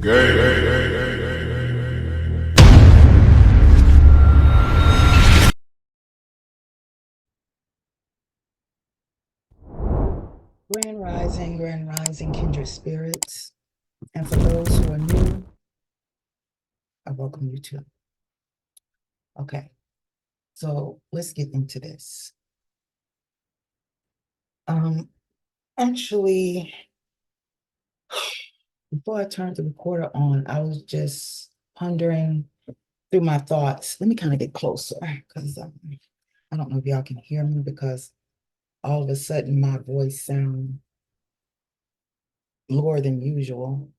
Grand rising, kindred spirits. And for those who are new, I welcome you too. Okay, so let's get into this. Actually, before I turned the recorder on, I was just pondering through my thoughts. Let me kind of get closer because I don't know if y'all can hear me because all of a sudden my voice sounds lower than usual.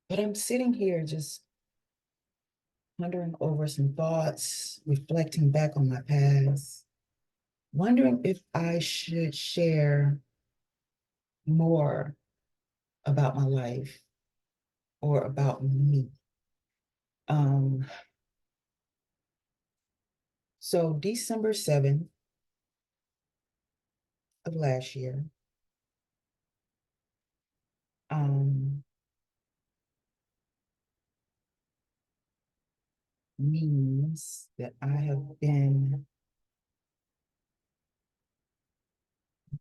But I'm sitting here just pondering over some thoughts, reflecting back on my past, wondering if I should share more about my life or about me. Um, so December 7th of last year, um, means that I have been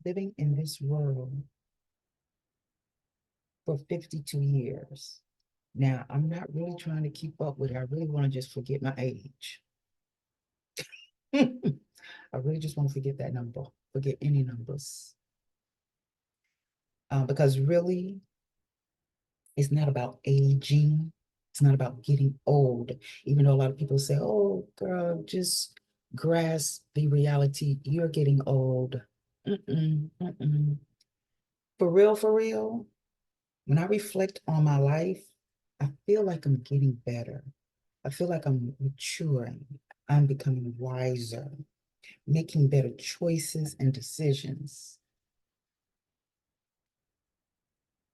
living in this world for 52 years. Now, I'm not really trying to keep up with it. I really want to just forget my age. I really just want to forget that number, forget any numbers. Because really, it's not about aging. It's not about getting old. Even though a lot of people say, oh, girl, just grasp the reality. You're getting old. Mm-mm, mm-mm. For real, when I reflect on my life, I feel like I'm getting better. I feel like I'm maturing. I'm becoming wiser, making better choices and decisions.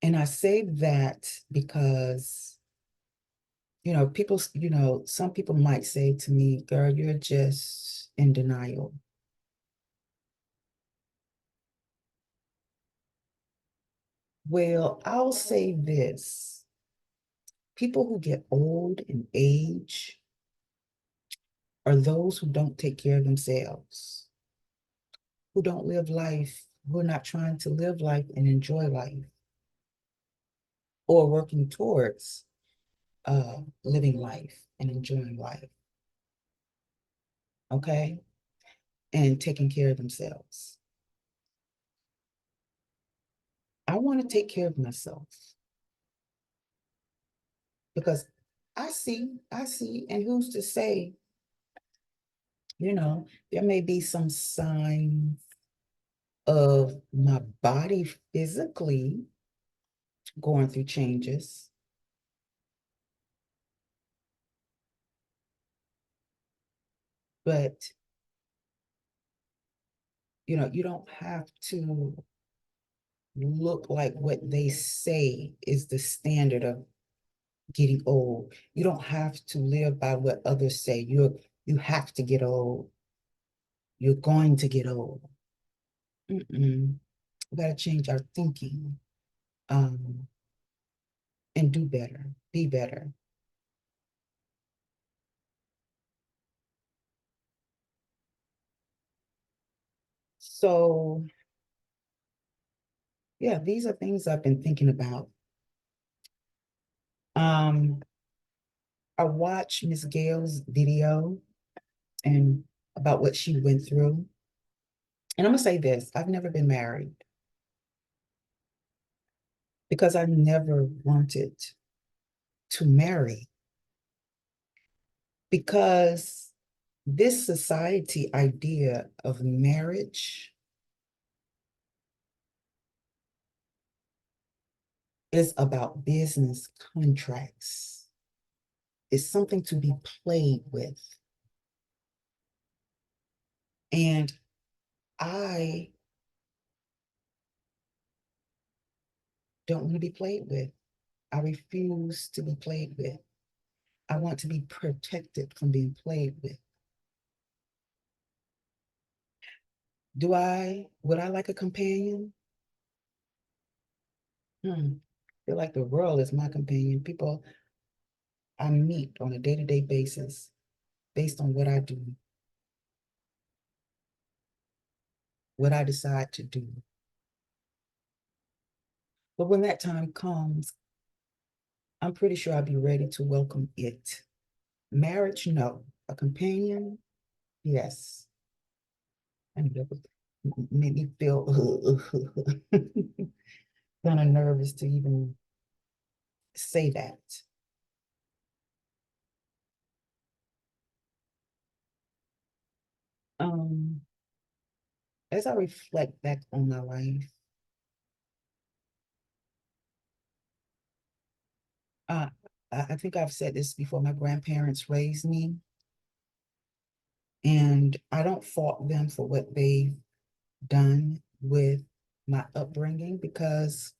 And I say that because, some people might say to me, girl, you're just in denial. Well, I'll say this. People who get old and age are those who don't take care of themselves, who don't live life, who are not trying to live life and enjoy life, or working towards living life and enjoying life, okay? And taking care of themselves. I want to take care of myself because I see, and who's to say, there may be some signs of my body physically going through changes, but you don't have to look like what they say is the standard of getting old. You don't have to live by what others say. You have to get old. You're going to get old. Mm-mm. We got to change our thinking, um, and do better, be better. So, yeah, these are things I've been thinking about. Um, I watched Miss Gale's video and about what she went through. And I'm gonna say this, I've never been married because I never wanted to marry because this society idea of marriage is about business contracts. It's something to be played with. And I don't want to be played with. I refuse to be played with. I want to be protected from being played with. Would I like a companion? Feel like the world is my companion. People I meet on a day-to-day basis based on what I do, what I decide to do. But when that time comes, I'm pretty sure I'll be ready to welcome it. Marriage, no. A companion, yes. And that would make me feel kind of nervous to even say that. Um, as I reflect back on my life, uh, I think I've said this before. My grandparents raised me, and I don't fault them for what they've done with my upbringing because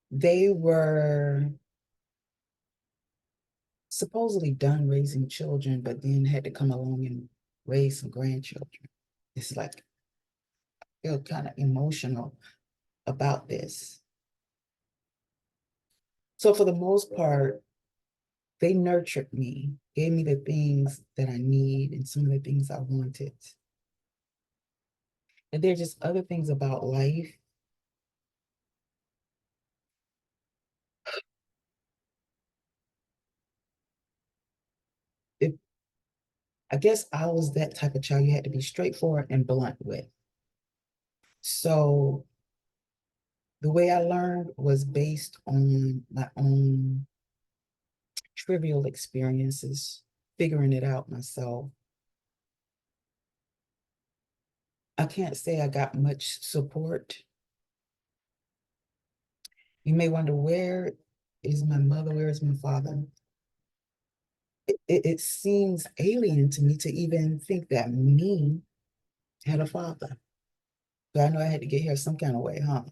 they were supposedly done raising children, but then had to come along and raise some grandchildren. It's like I feel kind of emotional about this. So for the most part, they nurtured me, gave me the things that I need and some of the things I wanted. And there are just other things about life. If I guess I was that type of child you had to be straightforward and blunt with. So the way I learned was based on my own trivial experiences, figuring it out myself. I can't say I got much support. You may wonder, where is my mother? Where is my father? It seems alien to me to even think that me had a father. But I know I had to get here some kind of way, huh?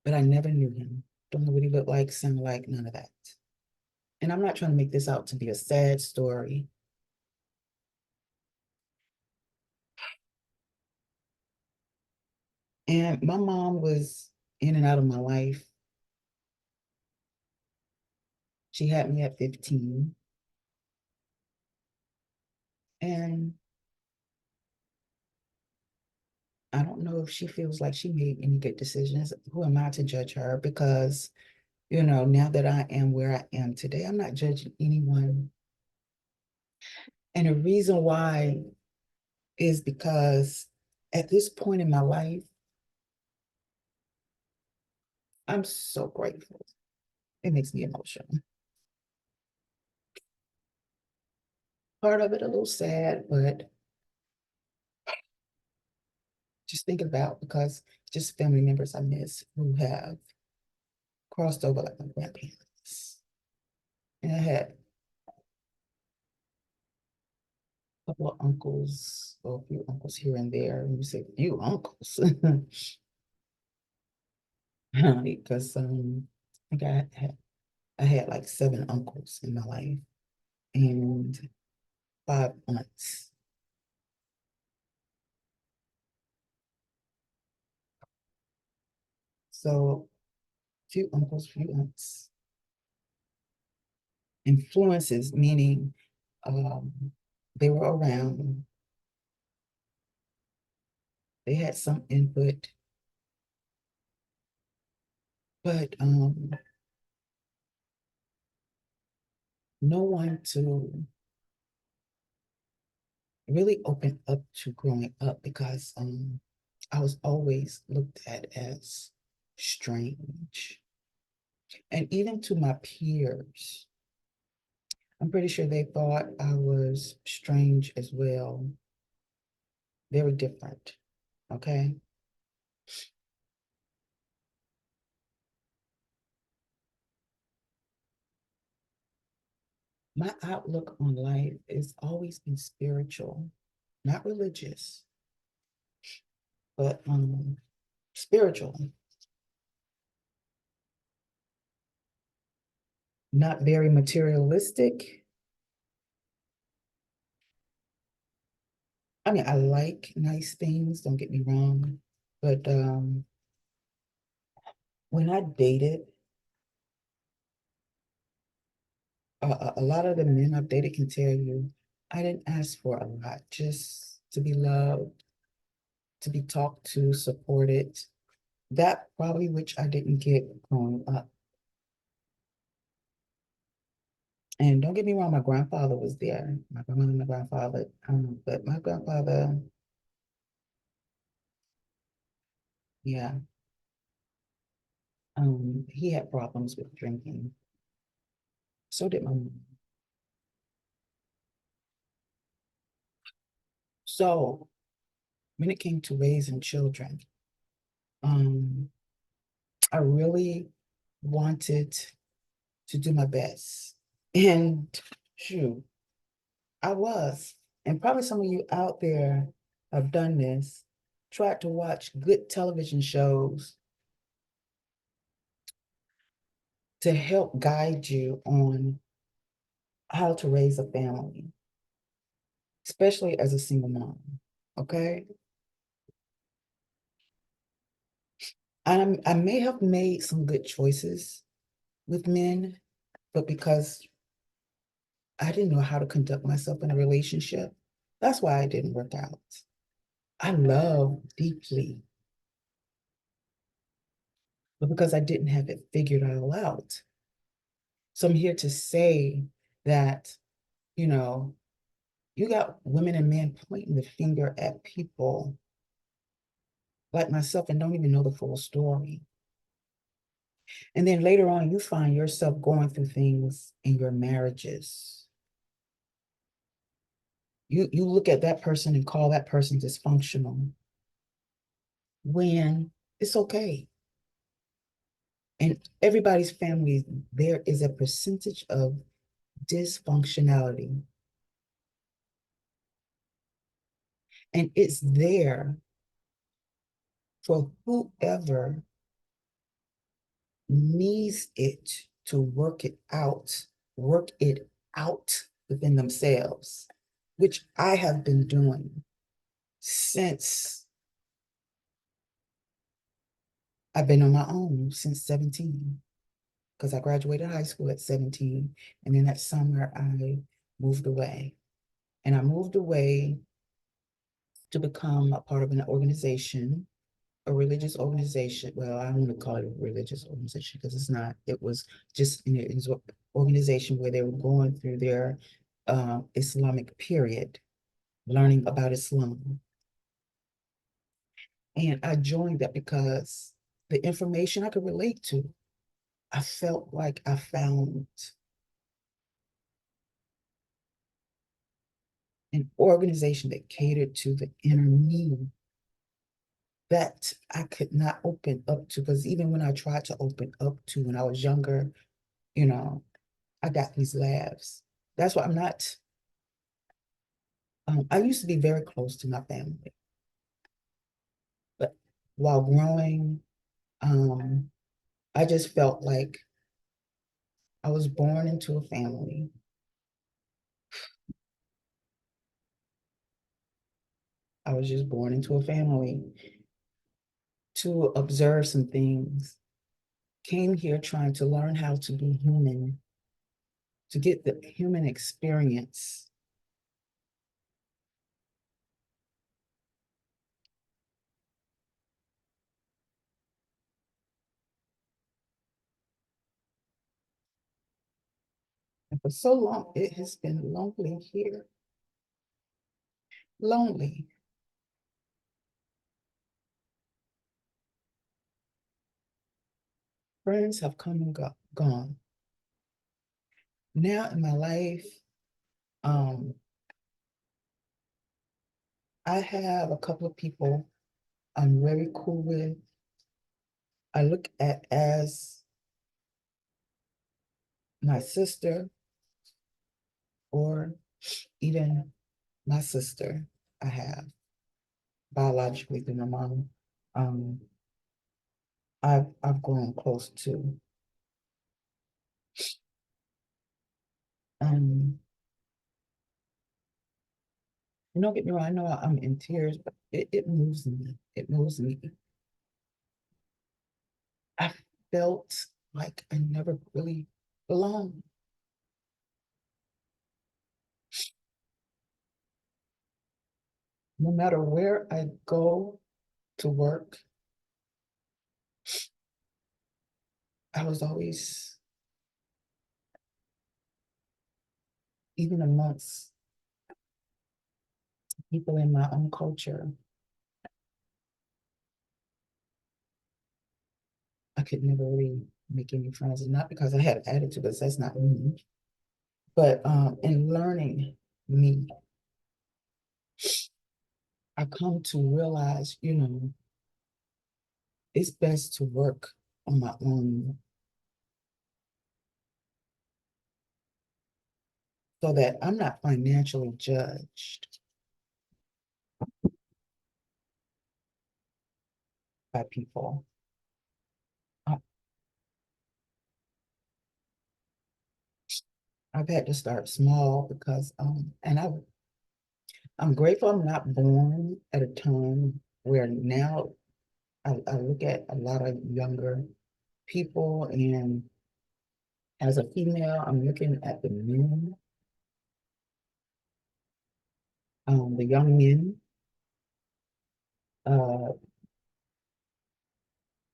But I never knew him. Don't know what he looked like, sounded like, none of that. And I'm not trying to make this out to be a sad story. And my mom was in and out of my life. She had me at 15. And I don't know if she feels like she made any good decisions. Who am I to judge her? Because, now that I am where I am today, I'm not judging anyone. And the reason why is because at this point in my life, I'm so grateful. It makes me emotional. Part of it a little sad, but just thinking about because just family members I miss who have crossed over like my grandparents. And I had a couple of uncles, or a few uncles here and there. And you say few uncles. Because I think I had like 7 uncles in my life and 5 aunts. So few uncles, few aunts. Influences, meaning um, they were around, they had some input, but no one to really open up to growing up because I was always looked at as strange. And even to my peers, I'm pretty sure they thought I was strange as well. Very different. Okay. My outlook on life has always been spiritual, not religious, but spiritual, not very materialistic. I mean, I like nice things, don't get me wrong, But when I dated, a lot of the men I've dated can tell you, I didn't ask for a lot, just to be loved, to be talked to, supported. That probably which I didn't get growing up. And don't get me wrong, my grandfather was there. My grandmother and my grandfather, but my grandfather, yeah, he had problems with drinking. So did my mom. So when it came to raising children, um, I really wanted to do my best. And shoot, I was. And probably some of you out there have done this, tried to watch good television shows to help guide you on how to raise a family, especially as a single mom. Okay. I may have made some good choices with men, but because I didn't know how to conduct myself in a relationship, that's why I didn't work out. I love deeply, but because I didn't have it figured all out. So I'm here to say that, you know, you got women and men pointing the finger at people like myself and don't even know the full story. And then later on, you find yourself going through things in your marriages. You look at that person and call that person dysfunctional when it's okay. And everybody's family, there is a percentage of dysfunctionality. And it's there for whoever needs it to work it out within themselves, which I have been doing since I've been on my own since 17, because I graduated high school at 17. And then that summer, I moved away. And I moved away to become a part of an organization, a religious organization. Well, I don't want to call it a religious organization because it's not. It was just an organization where they were going through their Islamic period, learning about Islam. And I joined that because the information I could relate to, I felt like I found an organization that catered to the inner me that I could not open up to. Because even when I tried to open up to when I was younger, you know, I got these laughs. That's why I'm not, I used to be very close to my family, but while growing, um, I just felt like I was born into a family. I was just born into a family to observe some things, came here trying to learn how to be human, to get the human experience. And for so long, it has been lonely here, lonely. Friends have come and gone. Now in my life, um, I have a couple of people I'm very cool with. I look at as my sister or even my sister I have biologically through my mom. Um, I've grown close to. Um, don't get me wrong, I know I'm in tears, but it moves me. It moves me. felt like I never really belonged. No matter where I go to work, I was always, even amongst people in my own culture, I could never really make any friends. And not because I had an attitude, because that's not me. But in learning me, I come to realize, it's best to work on my own so that I'm not financially judged by people. I, I've had to start small because, I'm grateful I'm not born at a time where now I look at a lot of younger people, and as a female, I'm looking at the men, the young men. Uh,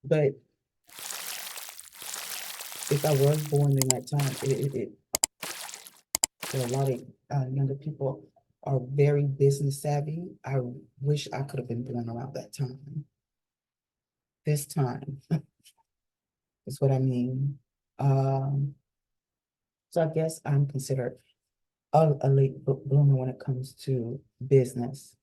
but if I was born in that time, a lot of younger people are very business savvy. I wish I could have been born around that time. This time is what I mean. Um, so I guess I'm considered a late bloomer when it comes to business.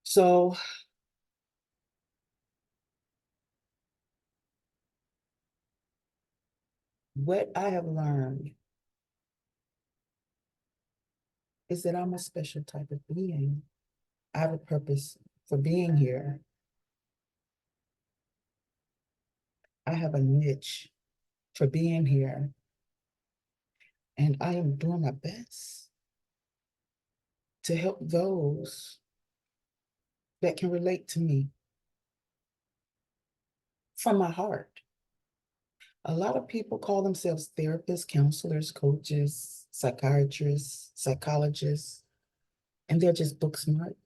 So what I have learned is that I'm a special type of being. I have a purpose for being here. I have a niche for being here, and I am doing my best to help those that can relate to me from my heart. A lot of people call themselves therapists, counselors, coaches, psychiatrists, psychologists, and they're just book smart.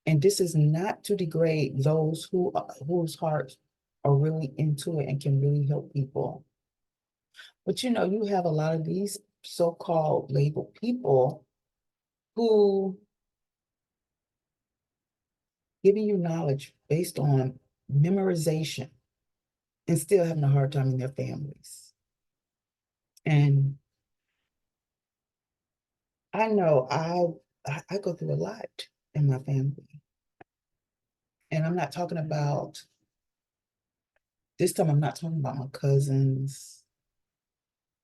And this is not to degrade those whose hearts are really into it and can really help people. But you have a lot of these so-called labeled people who giving you knowledge based on memorization and still having a hard time in their families. And I know I go through a lot in my family. And I'm not talking about this time, I'm not talking about my cousins,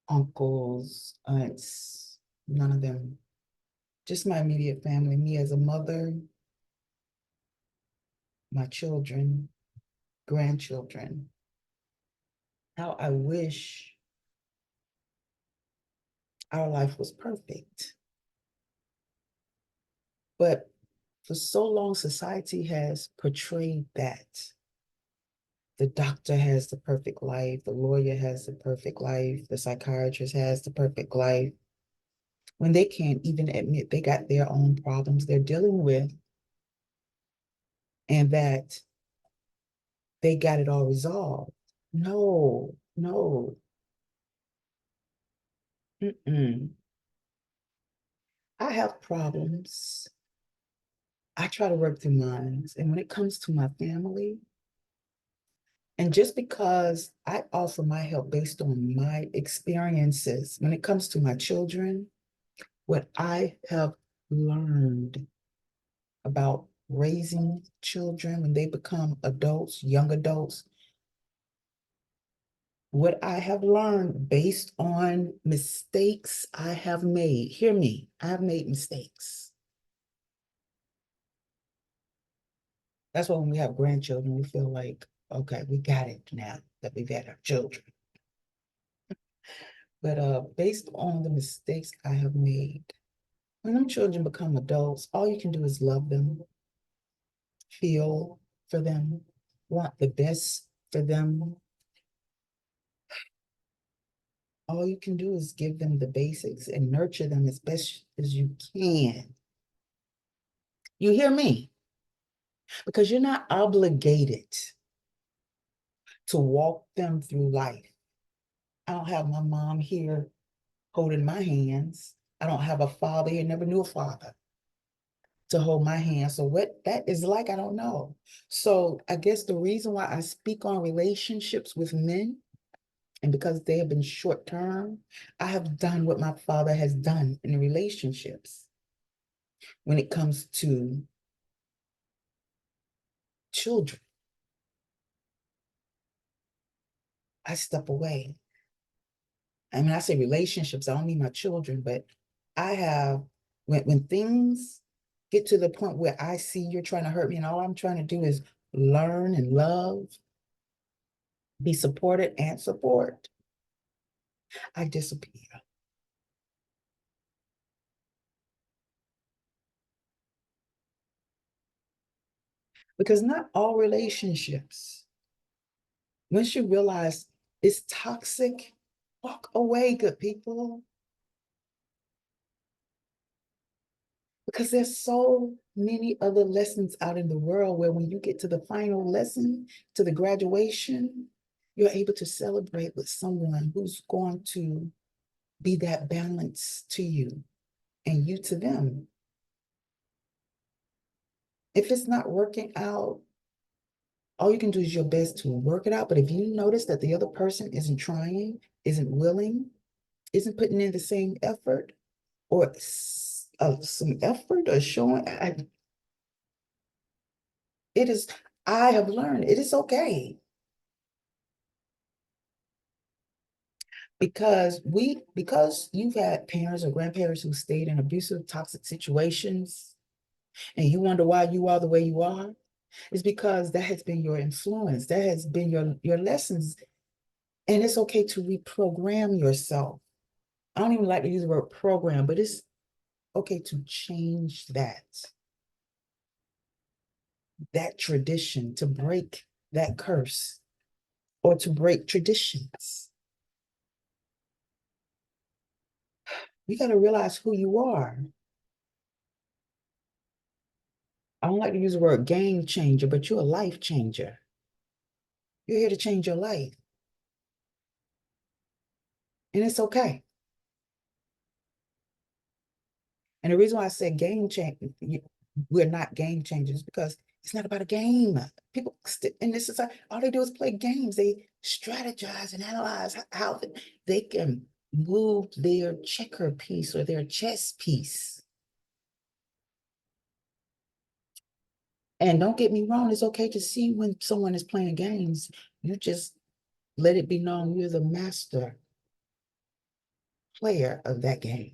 uncles, aunts, none of them. Just my immediate family, me as a mother, my children, grandchildren. How I wish our life was perfect. But for so long, society has portrayed that. The doctor has the perfect life, the lawyer has the perfect life, the psychiatrist has the perfect life, when they can't even admit they got their own problems they're dealing with and that they got it all resolved. No, no. Mm-mm. I have problems. I try to work through mine. And when it comes to my family, and just because I offer my help based on my experiences, when it comes to my children, what I have learned about raising children when they become adults, young adults, what I have learned based on mistakes I have made. Hear me, I have made mistakes. That's why when we have grandchildren, we feel like, okay, we got it now that we've had our children. But based on the mistakes I have made, when them children become adults, all you can do is love them, feel for them, want the best for them. All you can do is give them the basics and nurture them as best as you can. You hear me? Because you're not obligated to walk them through life. I don't have my mom here holding my hands. I don't have a father here, never knew a father to hold my hand. So what that is like, I don't know. So I guess the reason why I speak on relationships with men, and because they have been short term, I have done what my father has done in relationships. When it comes to children, I step away. I mean, I say relationships, I don't mean my children, but I have, when things get to the point where I see you're trying to hurt me and all I'm trying to do is learn and love, be supported and support, I disappear. Because not all relationships, once you realize it's toxic, walk away, good people. Because there's so many other lessons out in the world where when you get to the final lesson, to the graduation, you're able to celebrate with someone who's going to be that balance to you and you to them. If it's not working out, all you can do is your best to work it out. But if you notice that the other person isn't trying, isn't willing, isn't putting in the same effort or some effort or showing, it is, I have learned it is okay. Because you've had parents or grandparents who stayed in abusive, toxic situations, and you wonder why you are the way you are, it's because that has been your influence, that has been your lessons, and it's okay to reprogram yourself. I don't even like to use the word program, but it's okay to change that tradition, to break that curse, or to break traditions. You got to realize who you are. I don't like to use the word game changer, but you're a life changer. You're here to change your life. And it's okay. And the reason why I said game change, we're not game changers because it's not about a game. People in this society, all they do is play games. They strategize and analyze how they can move their checker piece or their chess piece. And don't get me wrong, it's okay to see when someone is playing games. You just let it be known you're the master player of that game.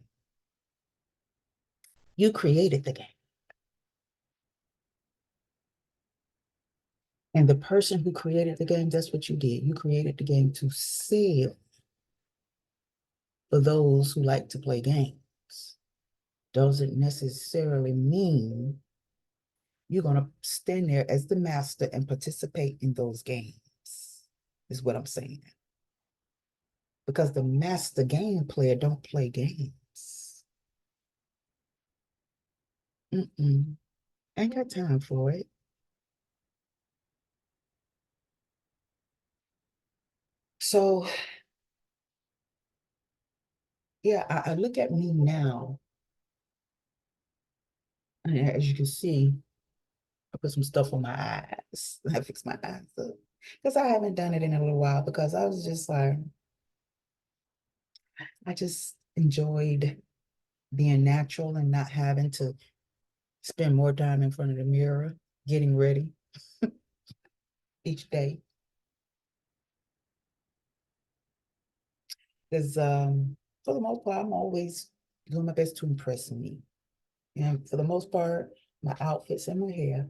You created the game. And the person who created the game, that's what you did. You created the game to sell for those who like to play games. Doesn't necessarily mean you're going to stand there as the master and participate in those games, is what I'm saying. Because the master game player don't play games. Ain't got time for it. So, yeah, I look at me now, and as you can see, I put some stuff on my eyes. I fixed my eyes up because I haven't done it in a little while because I was just like, I just enjoyed being natural and not having to spend more time in front of the mirror getting ready each day. Because for the most part, I'm always doing my best to impress me. And for the most part, my outfits and my hair,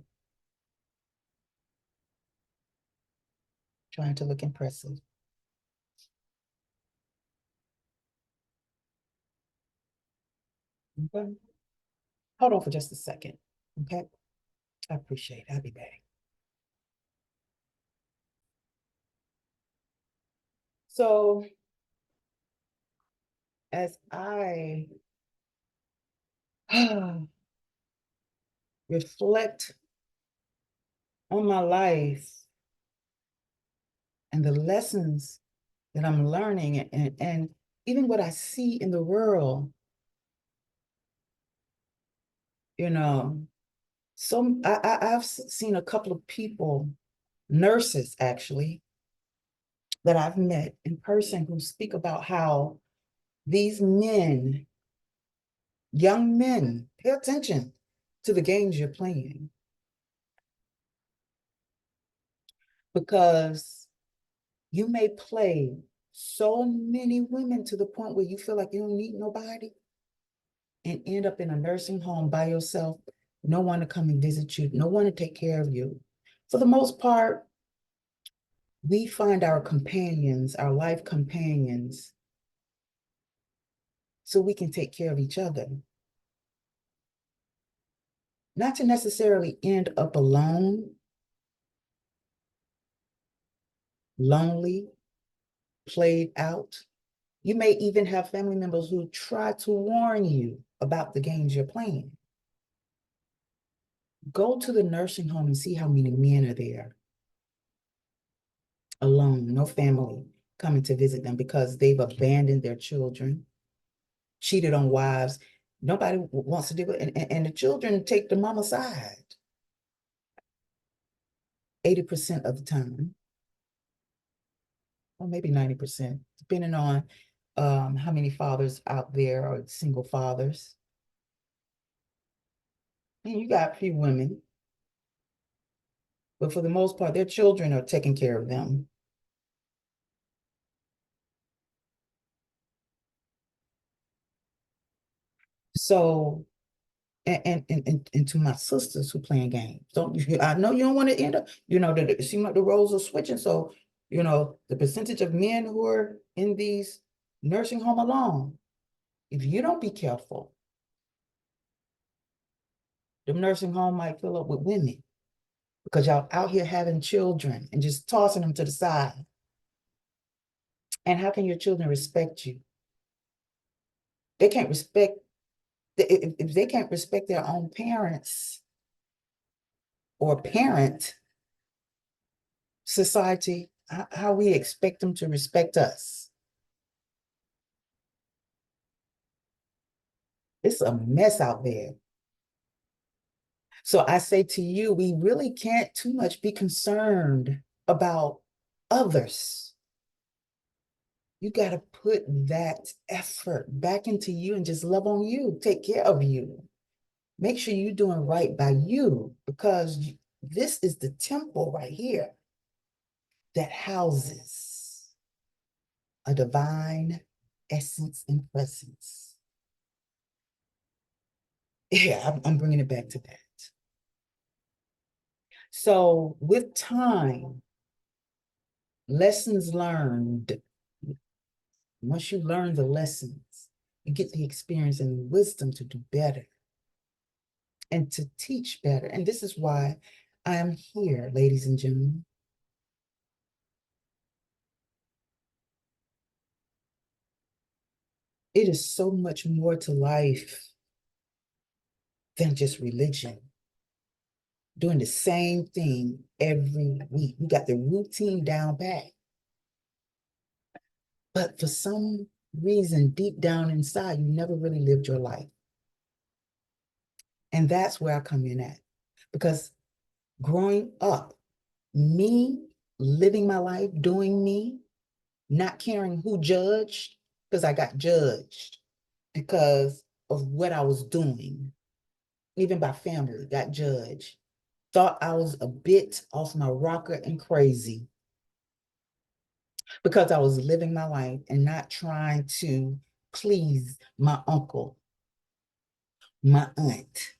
trying to look impressive. Okay. Hold on for just a second. Okay. I appreciate it. I'll be back. So as I reflect on my life and the lessons that I'm learning and even what I see in the world, you know, I've seen a couple of people, nurses actually, that I've met in person who speak about how these men, young men, pay attention to the games you're playing because you may play so many women to the point where you feel like you don't need nobody and end up in a nursing home by yourself, no one to come and visit you, no one to take care of you. For the most part, we find our companions, our life companions, so we can take care of each other. Not to necessarily end up alone, lonely, played out. You may even have family members who try to warn you about the games you're playing. Go to the nursing home and see how many men are there alone, no family coming to visit them because they've abandoned their children, cheated on wives. Nobody wants to do it. And the children take the mama side 80% of the time, or maybe 90%, depending on how many fathers out there are single fathers. And you got a few women, but for the most part, their children are taking care of them. So, and to my sisters who playing games, don't you? I know you don't want to end up, that it seems like the roles are switching. So, the percentage of men who are in these nursing home alone, if you don't be careful, the nursing home might fill up with women because y'all out here having children and just tossing them to the side. And how can your children respect you? They can't respect, if they can't respect their own parents or parent, society, how we expect them to respect us. It's a mess out there. So I say to you, we really can't too much be concerned about others. You got to put that effort back into you and just love on you, take care of you. Make sure you're doing right by you because this is the temple right here that houses a divine essence and presence. Yeah, I'm bringing it back to that. So with time, lessons learned, once you learn the lessons, you get the experience and the wisdom to do better and to teach better. And this is why I am here, ladies and gentlemen. It is so much more to life than just religion. Doing the same thing every week. We got the routine down pat. But for some reason, deep down inside, you never really lived your life. And that's where I come in at. Because growing up, me living my life, doing me, not caring who judged, because I got judged because of what I was doing. Even by family, got judged. Thought I was a bit off my rocker and crazy because I was living my life and not trying to please my uncle, my aunt,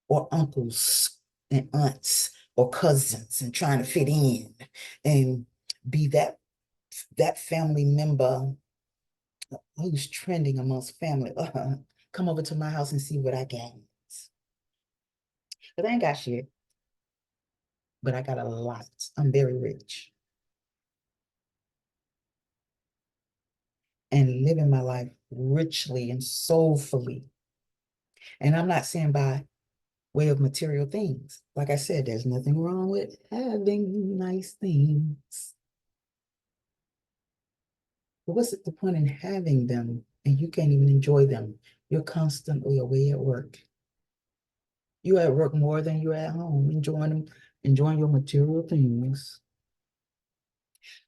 or uncles and aunts or cousins and trying to fit in and be that family member who's trending amongst family. Come over to my house and see what I got. But I ain't got shit, but I got a lot. I'm very rich and living my life richly and soulfully. And I'm not saying by way of material things. Like I said, there's nothing wrong with having nice things. But what's the point in having them and you can't even enjoy them? You're constantly away at work. You're at work more than you're at home, enjoying your material things.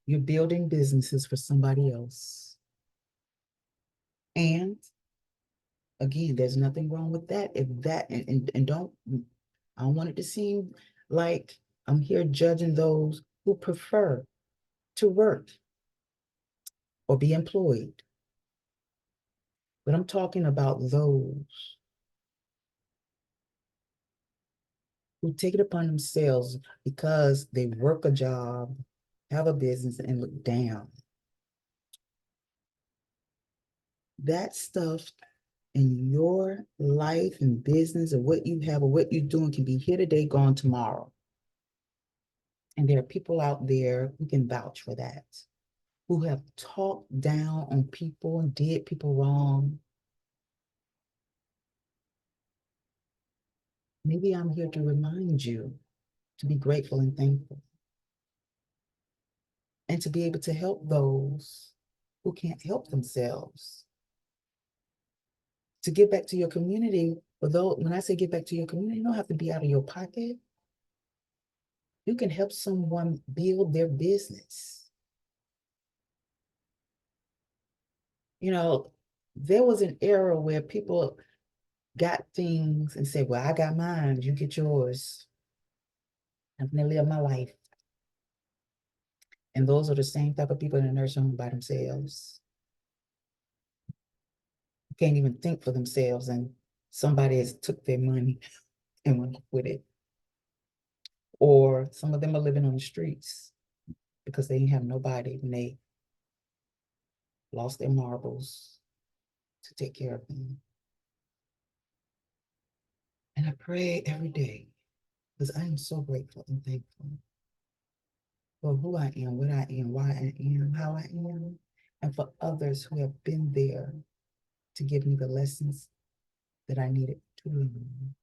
You're building businesses for somebody else. And again, there's nothing wrong with that. If that and don't I don't want it to seem like I'm here judging those who prefer to work or be employed. But I'm talking about those who take it upon themselves because they work a job, have a business, and look down. That stuff in your life and business or what you have or what you're doing can be here today, gone tomorrow. And there are people out there who can vouch for that, who have talked down on people and did people wrong. Maybe I'm here to remind you to be grateful and thankful and to be able to help those who can't help themselves. To give back to your community, although when I say give back to your community, you don't have to be out of your pocket. You can help someone build their business. You know, there was an era where people got things and said, well, I got mine, you get yours. I'm gonna live my life. And those are the same type of people in the nursing home by themselves. Can't even think for themselves, and somebody has took their money and went with it. Or some of them are living on the streets because they didn't have nobody when they lost their marbles to take care of them. And I pray every day because I am so grateful and thankful for who I am, what I am, why I am, how I am, and for others who have been there to give me the lessons that I needed to learn.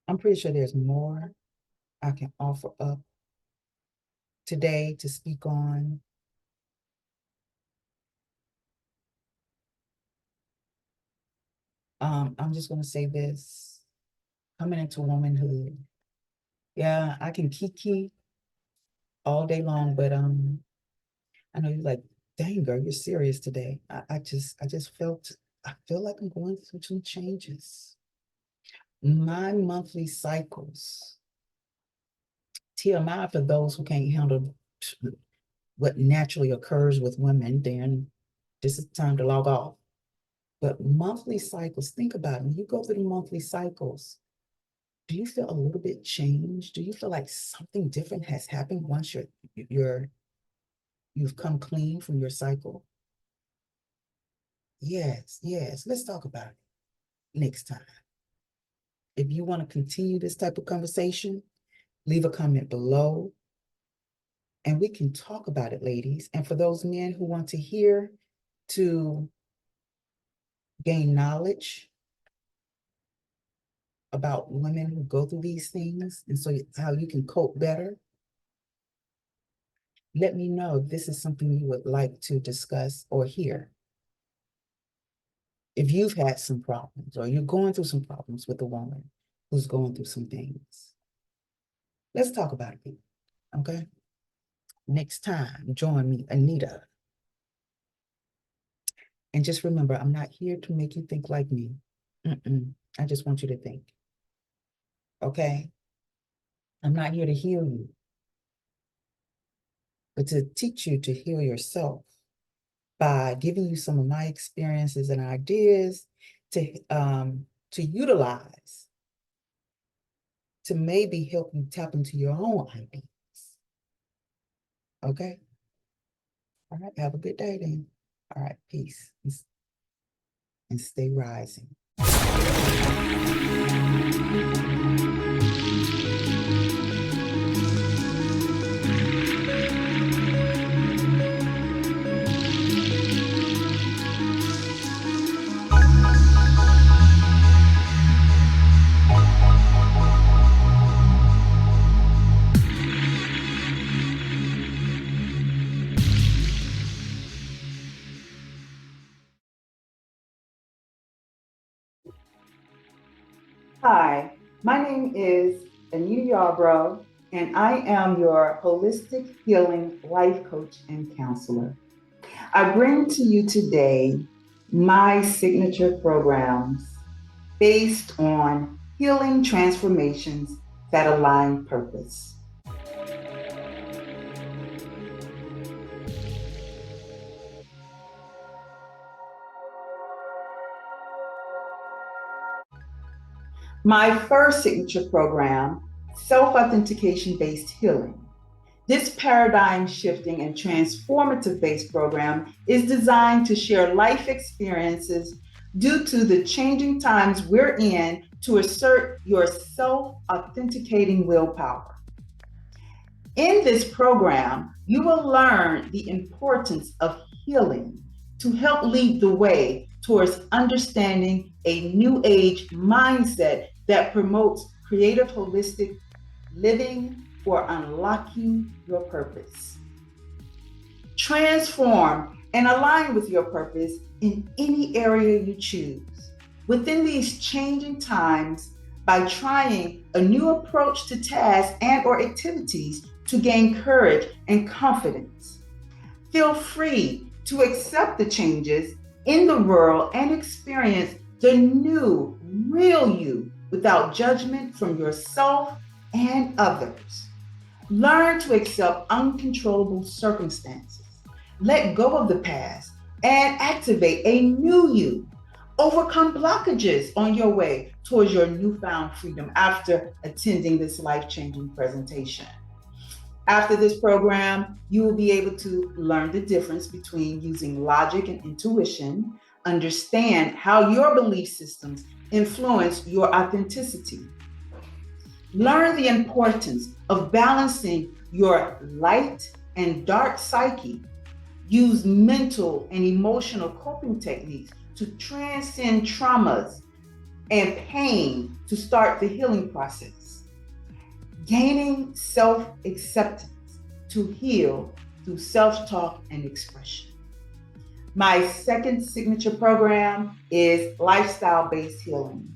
I'm pretty sure there's more I can offer up today to speak on. I'm just going to say this, coming into womanhood. Yeah, I can kiki all day long, but I know you're like, dang girl, you're serious today. I just I feel like I'm going through some changes. My monthly cycles, TMI for those who can't handle what naturally occurs with women, then this is time to log off. But monthly cycles, think about it. When you go through the monthly cycles, do you feel a little bit changed? Do you feel like something different has happened once you've come clean from your cycle? Yes, yes. Let's talk about it next time. If you want to continue this type of conversation, leave a comment below and we can talk about it, ladies. And for those men who want to hear to gain knowledge about women who go through these things and so how you can cope better, let me know if this is something you would like to discuss or hear. If you've had some problems or you're going through some problems with a woman who's going through some things, let's talk about it, okay? Next time, join me, Anita. And just remember, I'm not here to make you think like me. I just want you to think, okay? I'm not here to heal you, but to teach you to heal yourself by giving you some of my experiences and ideas to utilize to maybe help you tap into your own ideas. Okay? All right, have a good day then. All right, peace and stay rising. Hi, my name is AnitaYarbrough, and I am your holistic healing life coach and counselor. I bring to you today my signature programs based on healing transformations that align purpose. My first signature program, self-authentication based healing. This paradigm shifting and transformative based program is designed to share life experiences due to the changing times we're in to assert your self authenticating willpower. In this program, you will learn the importance of healing to help lead the way towards understanding a new age mindset that promotes creative, holistic living for unlocking your purpose. Transform and align with your purpose in any area you choose. Within these changing times, by trying a new approach to tasks and or activities to gain courage and confidence. Feel free to accept the changes in the world and experience the new, real you without judgment from yourself and others. Learn to accept uncontrollable circumstances. Let go of the past and activate a new you. Overcome blockages on your way towards your newfound freedom after attending this life-changing presentation. After this program, you will be able to learn the difference between using logic and intuition, understand how your belief systems influence your authenticity. Learn the importance of balancing your light and dark psyche. Use mental and emotional coping techniques to transcend traumas and pain to start the healing process. Gaining self-acceptance to heal through self-talk and expression. My second signature program is lifestyle-based healing.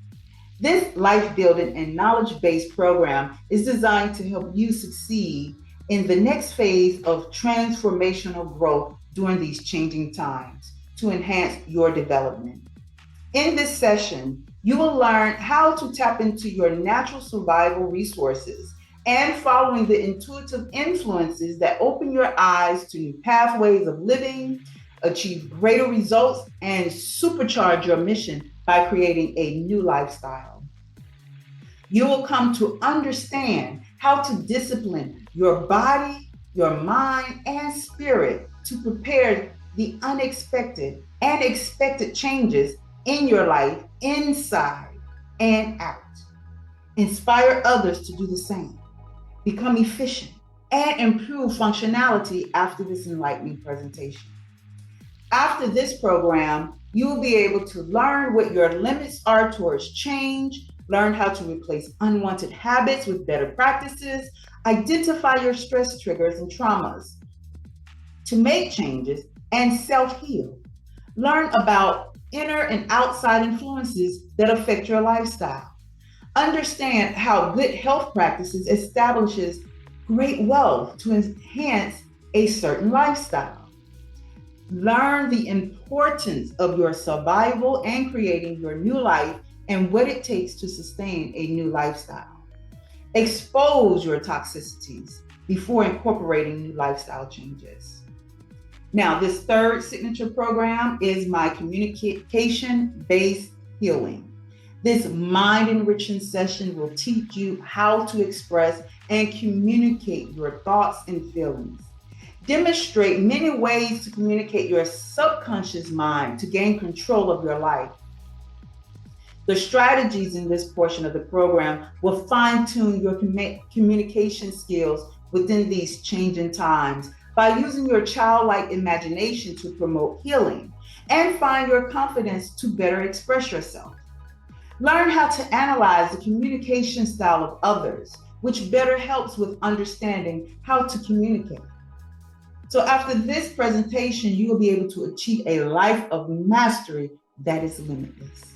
This life-building and knowledge-based program is designed to help you succeed in the next phase of transformational growth during these changing times to enhance your development. In this session, you will learn how to tap into your natural survival resources and following the intuitive influences that open your eyes to new pathways of living, achieve greater results, and supercharge your mission by creating a new lifestyle. You will come to understand how to discipline your body, your mind, and spirit to prepare the unexpected and expected changes in your life, inside and out. Inspire others to do the same. Become efficient and improve functionality after this enlightening presentation. After this program, you will be able to learn what your limits are towards change, learn how to replace unwanted habits with better practices, identify your stress triggers and traumas, to make changes and self-heal. Learn about inner and outside influences that affect your lifestyle. Understand how good health practices establishes great wealth to enhance a certain lifestyle. Learn the importance of your survival and creating your new life and what it takes to sustain a new lifestyle. Expose your toxicities before incorporating new lifestyle changes. Now, this third signature program is my communication-based healing. This mind-enriching session will teach you how to express and communicate your thoughts and feelings. Demonstrate many ways to communicate your subconscious mind to gain control of your life. The strategies in this portion of the program will fine-tune your communication skills within these changing times by using your childlike imagination to promote healing and find your confidence to better express yourself. Learn how to analyze the communication style of others, which better helps with understanding how to communicate. So after this presentation, you will be able to achieve a life of mastery that is limitless.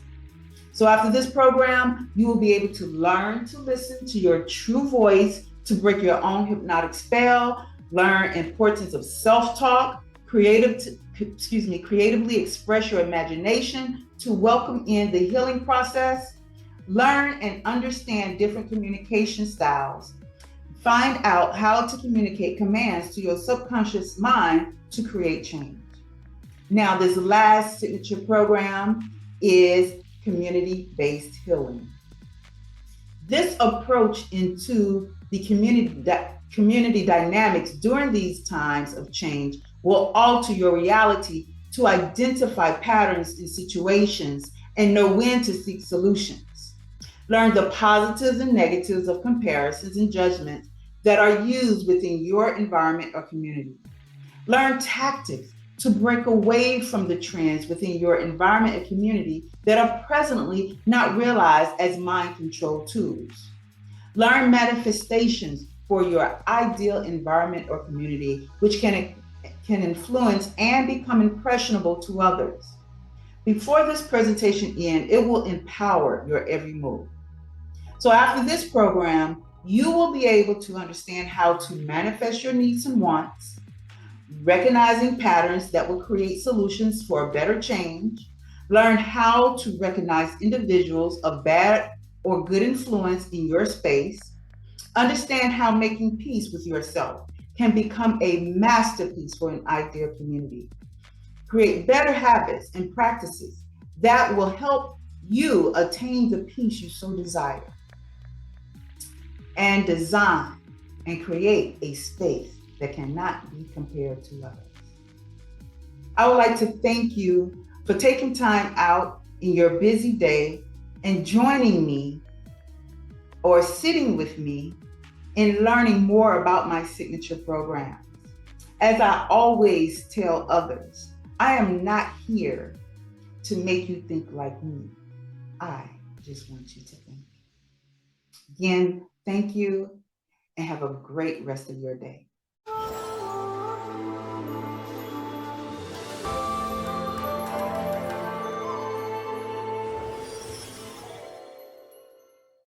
So after this program, you will be able to learn to listen to your true voice, to break your own hypnotic spell, learn importance of self-talk, creatively express your imagination to welcome in the healing process, learn and understand different communication styles, find out how to communicate commands to your subconscious mind to create change. Now, this last signature program is community-based healing. This approach into the community dynamics during these times of change will alter your reality to identify patterns in situations and know when to seek solutions. Learn the positives and negatives of comparisons and judgments that are used within your environment or community. Learn tactics to break away from the trends within your environment and community that are presently not realized as mind control tools. Learn manifestations for your ideal environment or community, which can influence and become impressionable to others. Before this presentation ends, it will empower your every move. So after this program, you will be able to understand how to manifest your needs and wants, recognizing patterns that will create solutions for a better change, learn how to recognize individuals of bad or good influence in your space, understand how making peace with yourself can become a masterpiece for an ideal community, create better habits and practices that will help you attain the peace you so desire, and design and create a space that cannot be compared to others. I would like to thank you for taking time out in your busy day and joining me or sitting with me in learning more about my signature programs. As I always tell others, I am not here to make you think like me. I just want you to think. Again, thank you and have a great rest of your day.